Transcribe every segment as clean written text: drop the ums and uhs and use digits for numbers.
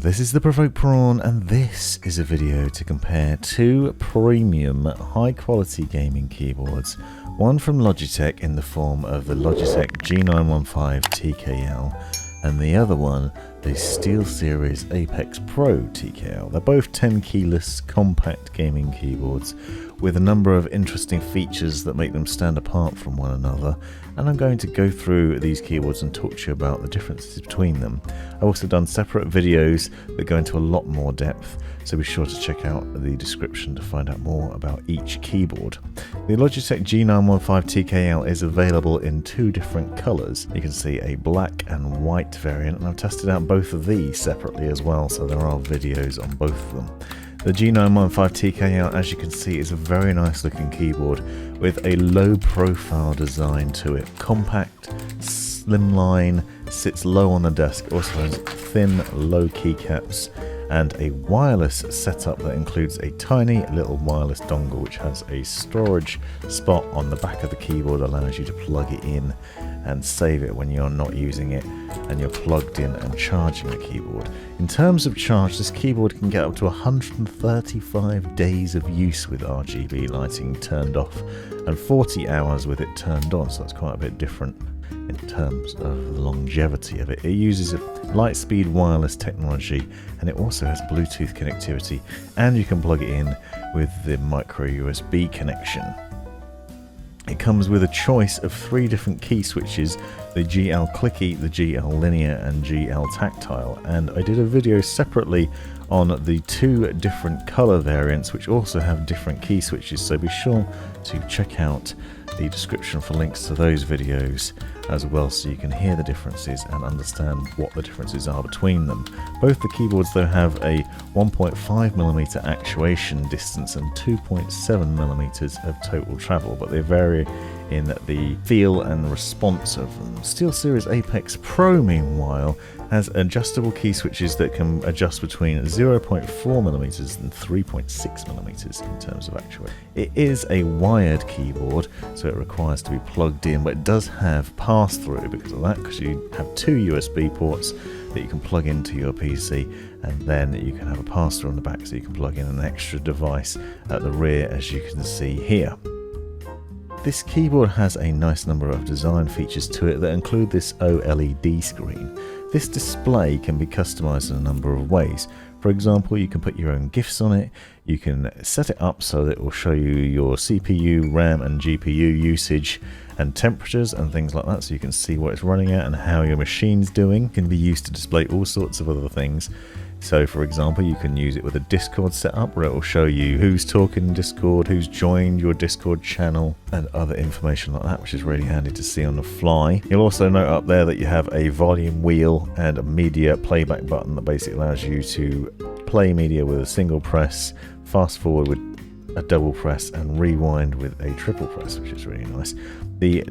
this is the Provoked Prawn, and this is a video to compare two premium high quality gaming keyboards, one from Logitech in the form of the Logitech G915 TKL and the other one the SteelSeries Apex Pro TKL. They're both 10 keyless compact gaming keyboards with a number of interesting features that make them stand apart from one another, and I'm going to go through these keyboards and talk to you about the differences between them. I've also done separate videos that go into a lot more depth, so be sure to check out the description to find out more about each keyboard. The Logitech G915 TKL is available in two different colours. You can see a black and white variant, and I've tested out both of these separately as well, so there are videos on both of them. The G915 TKL, as you can see, is a very nice looking keyboard with a low profile design to it. Compact, slimline, sits low on the desk, also has thin low keycaps and a wireless setup that includes a tiny little wireless dongle which has a storage spot on the back of the keyboard, allows you to plug it in and save it when you're not using it and you're plugged in and charging the keyboard. In terms of charge, this keyboard can get up to 135 days of use with RGB lighting turned off and 40 hours with it turned on, so that's quite a bit different in terms of the longevity of it. It uses a light speed wireless technology, and it also has Bluetooth connectivity, and you can plug it in with the micro USB connection. It comes with a choice of 3 different key switches: the GL Clicky, the GL Linear and GL Tactile, and I did a video separately on the 2 different colour variants which also have different key switches, so be sure to check out the description for links to those videos as well, so you can hear the differences and understand what the differences are between them. Both the keyboards though have a 1.5mm actuation distance and 2.7mm of total travel, but they vary in the feel and response of them. SteelSeries Apex Pro, meanwhile, has adjustable key switches that can adjust between 0.4mm and 3.6mm in terms of actuation. It is a wired keyboard, so it requires to be plugged in, but it does have pass-through because of that, because you have 2 USB ports that you can plug into your PC, and then you can have a pass-through on the back, so you can plug in an extra device at the rear, as you can see here. This keyboard has a nice number of design features to it that include this OLED screen. This display can be customized in a number of ways. For example, you can put your own GIFs on it, you can set it up so that it will show you your CPU, RAM and GPU usage and temperatures and things like that, so you can see what it's running at and how your machine's doing. It can be used to display all sorts of other things. So for example, you can use it with a Discord setup where it will show you who's talking in Discord, who's joined your Discord channel and other information like that, which is really handy to see on the fly. You'll also note up there that you have a volume wheel and a media playback button that basically allows you to play media with a single press, fast forward with a double press and rewind with a triple press, which is really nice. The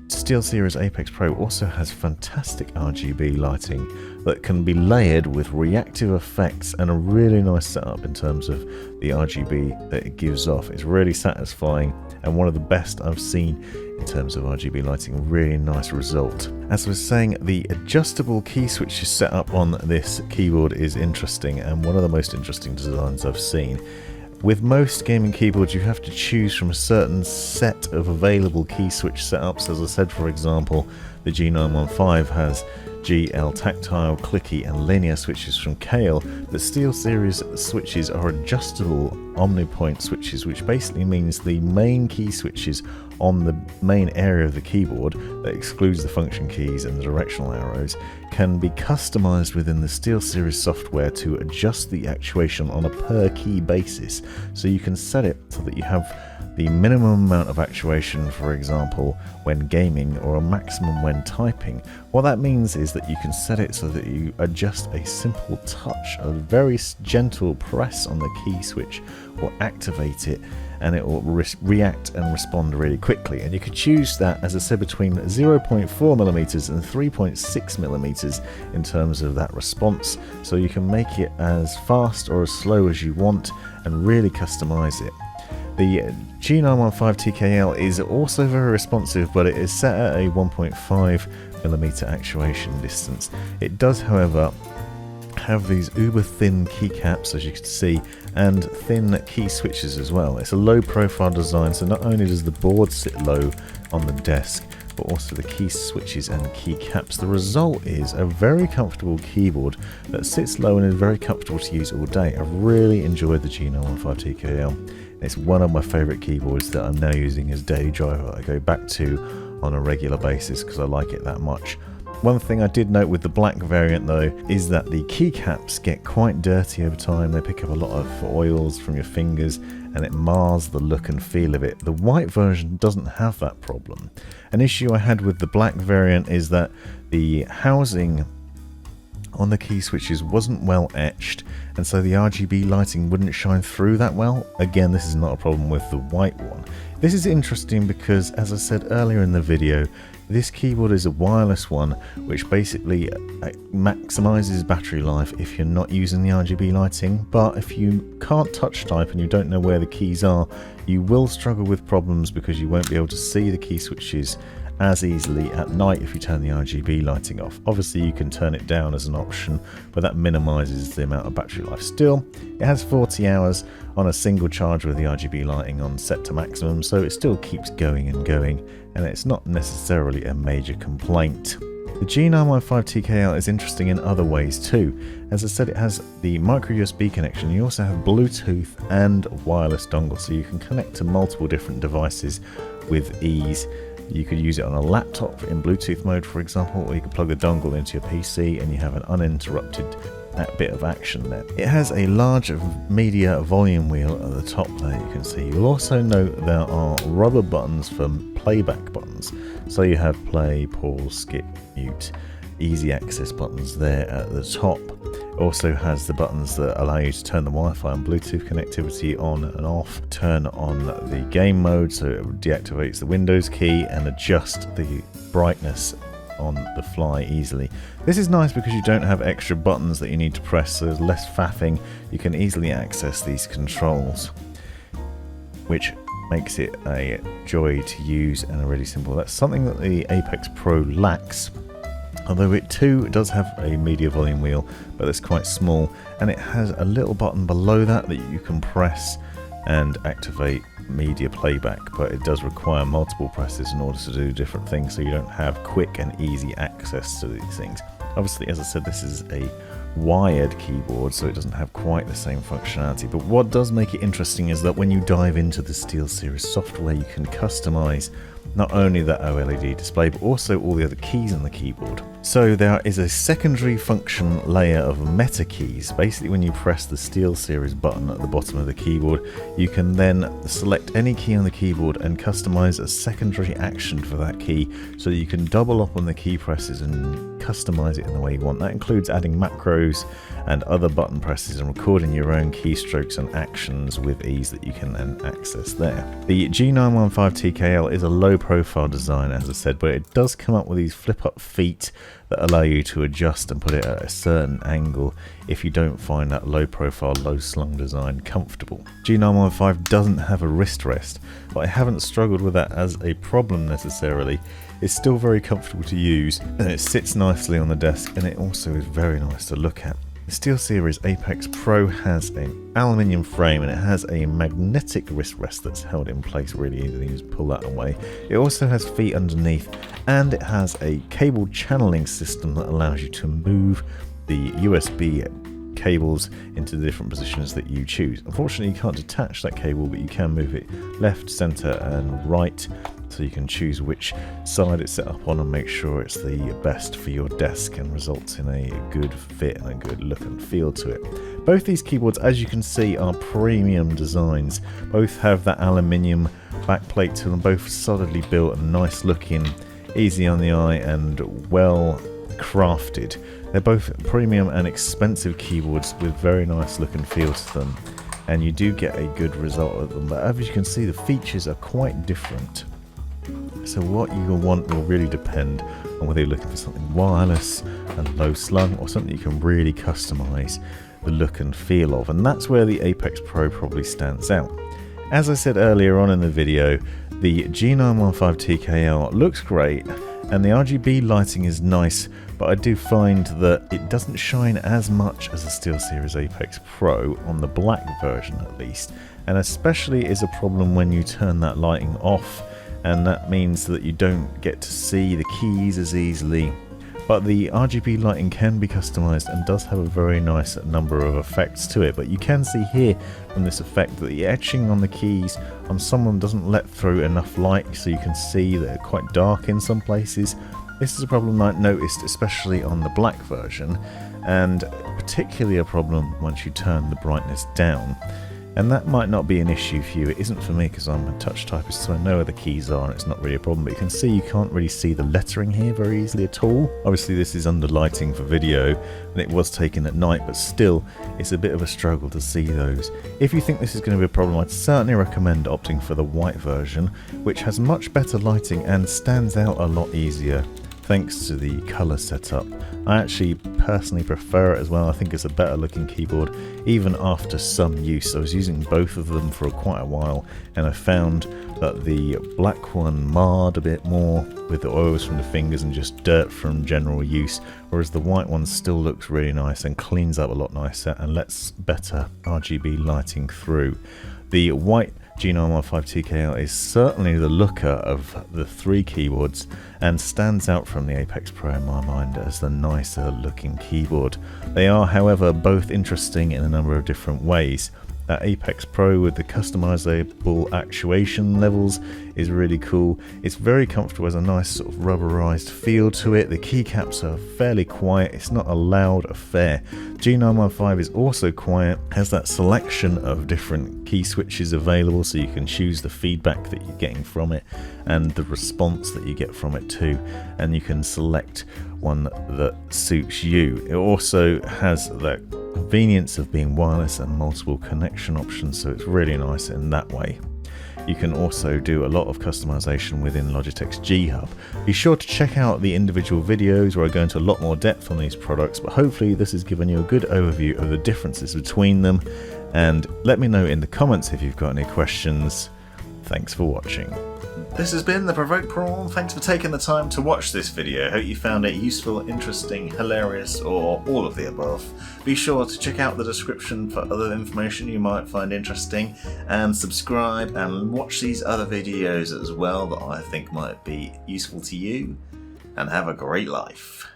SteelSeries Apex Pro also has fantastic RGB lighting that can be layered with reactive effects and a really nice setup in terms of the RGB that it gives off. It's really satisfying and one of the best I've seen in terms of RGB lighting. Really nice result. As I was saying, the adjustable key switches set up on this keyboard is interesting and one of the most interesting designs I've seen. With most gaming keyboards, you have to choose from a certain set of available key switch setups. As I said, for example, the G915 has GL Tactile, Clicky and Linear switches from Kale. The SteelSeries switches are adjustable omnipoint switches, which basically means the main key switches on the main area of the keyboard, that excludes the function keys and the directional arrows, can be customized within the SteelSeries software to adjust the actuation on a per key basis. So you can set it so that you have the minimum amount of actuation, for example, when gaming, or a maximum when typing. What that means is that you can set it so that you adjust a simple touch, a very gentle press on the key switch will activate it, and it will react and respond really quickly. And you can choose that, as I said, between 0.4mm and 3.6mm in terms of that response, so you can make it as fast or as slow as you want and really customize it. The G915 TKL is also very responsive, but it is set at a 1.5mm actuation distance. It does, however, have these uber thin keycaps, as you can see, and thin key switches as well. It's a low profile design, so not only does the board sit low on the desk, but also the key switches and keycaps. The result is a very comfortable keyboard that sits low and is very comfortable to use all day. I've really enjoyed the G915 TKL. It's one of my favourite keyboards that I'm now using as daily driver. I go back to on a regular basis because I like it that much. One thing I did note with the black variant though is that the keycaps get quite dirty over time. They pick up a lot of oils from your fingers and it mars the look and feel of it. The white version doesn't have that problem. An issue I had with the black variant is that the housing on the key switches wasn't well etched, and so the RGB lighting wouldn't shine through that well. Again, this is not a problem with the white one. This is interesting because, as I said earlier in the video, this keyboard is a wireless one, which basically maximizes battery life if you're not using the RGB lighting. But if you can't touch type and you don't know where the keys are, you will struggle with problems because you won't be able to see the key switches as easily at night if you turn the RGB lighting off. Obviously you can turn it down as an option, but that minimizes the amount of battery life. Still, it has 40 hours on a single charge with the RGB lighting on set to maximum, so it still keeps going and going, and it's not necessarily a major complaint. The G915 TKL is interesting in other ways too. As I said, it has the micro USB connection. You also have Bluetooth and wireless dongle, so you can connect to multiple different devices with ease. You could use it on a laptop in Bluetooth mode, for example, or you could plug the dongle into your PC and you have an uninterrupted bit of action there. It has a large media volume wheel at the top there, you can see. You'll also note there are rubber buttons for playback buttons. So you have play, pause, skip, mute, easy access buttons there at the top. It also has the buttons that allow you to turn the Wi-Fi and Bluetooth connectivity on and off, turn on the game mode so it deactivates the Windows key, and adjust the brightness on the fly easily. This is nice because you don't have extra buttons that you need to press, so there's less faffing. You can easily access these controls, which makes it a joy to use and really simple. That's something that the Apex Pro lacks. Although it too does have a media volume wheel, but it's quite small, and it has a little button below that you can press and activate media playback, but it does require multiple presses in order to do different things, so you don't have quick and easy access to these things. Obviously, as I said, this is a wired keyboard, so it doesn't have quite the same functionality, but what does make it interesting is that when you dive into the SteelSeries software, you can customize not only the OLED display, but also all the other keys on the keyboard. So there is a secondary function layer of meta keys. Basically, when you press the SteelSeries button at the bottom of the keyboard, you can then select any key on the keyboard and customize a secondary action for that key, so that you can double up on the key presses and customize it in the way you want. That includes adding macros and other button presses and recording your own keystrokes and actions with ease that you can then access there. The G915 TKL is a low profile design, as I said, but it does come up with these flip up feet that allow you to adjust and put it at a certain angle if you don't find that low profile, low slung design comfortable. G915 doesn't have a wrist rest, but I haven't struggled with that as a problem necessarily. It's still very comfortable to use, and it sits nicely on the desk, and it also is very nice to look at. The SteelSeries Apex Pro has an aluminium frame, and it has a magnetic wrist rest that's held in place really easily. You just pull that away. It also has feet underneath, and it has a cable channeling system that allows you to move the USB cables into the different positions that you choose. Unfortunately, you can't detach that cable, but you can move it left, center, and right, so you can choose which side it's set up on and make sure it's the best for your desk and results in a good fit and a good look and feel to it. Both these keyboards, as you can see, are premium designs. Both have that aluminium backplate to them, both solidly built and nice looking, easy on the eye and well crafted. They're both premium and expensive keyboards with very nice look and feel to them, and you do get a good result of them, but as you can see, the features are quite different. So what you will want will really depend on whether you're looking for something wireless and low slung, or something you can really customize the look and feel of, and that's where the Apex Pro probably stands out. As I said earlier on in the video, the G915 TKL looks great and the RGB lighting is nice, but I do find that it doesn't shine as much as the SteelSeries Apex Pro, on the black version at least, and especially is a problem when you turn that lighting off, and that means that you don't get to see the keys as easily. But the RGB lighting can be customized and does have a very nice number of effects to it, but you can see here from this effect that the etching on the keys on some of them doesn't let through enough light, so you can see that they're quite dark in some places. This is a problem I noticed especially on the black version, and particularly a problem once you turn the brightness down. And that might not be an issue for you. It isn't for me because I'm a touch typist, so I know where the keys are and it's not really a problem. But you can see you can't really see the lettering here very easily at all. Obviously this is under lighting for video and it was taken at night, but still it's a bit of a struggle to see those. If you think this is going to be a problem, I'd certainly recommend opting for the white version, which has much better lighting and stands out a lot easier thanks to the colour setup. I actually personally prefer it as well. I think it's a better looking keyboard even after some use. I was using both of them for quite a while and I found that the black one marred a bit more with the oils from the fingers and just dirt from general use, whereas the white one still looks really nice and cleans up a lot nicer and lets better RGB lighting through. The white G915 TKL is certainly the looker of the three keyboards and stands out from the Apex Pro in my mind as the nicer looking keyboard. They are, however, both interesting in a number of different ways. That Apex Pro with the customizable actuation levels is really cool. It's very comfortable, has a nice sort of rubberized feel to it. The keycaps are fairly quiet, it's not a loud affair. G915 is also quiet, has that selection of different key switches available so you can choose the feedback that you're getting from it and the response that you get from it too, and you can select one that suits you. It also has that convenience of being wireless and multiple connection options, so it's really nice in that way. You can also do a lot of customization within Logitech's G Hub. Be sure to check out the individual videos where I go into a lot more depth on these products, but hopefully this has given you a good overview of the differences between them, and let me know in the comments if you've got any questions. Thanks for watching. This has been the Provoked Prawn. Thanks for taking the time to watch this video. Hope you found it useful, interesting, hilarious, or all of the above. Be sure to check out the description for other information you might find interesting, and subscribe and watch these other videos as well that I think might be useful to you, and have a great life.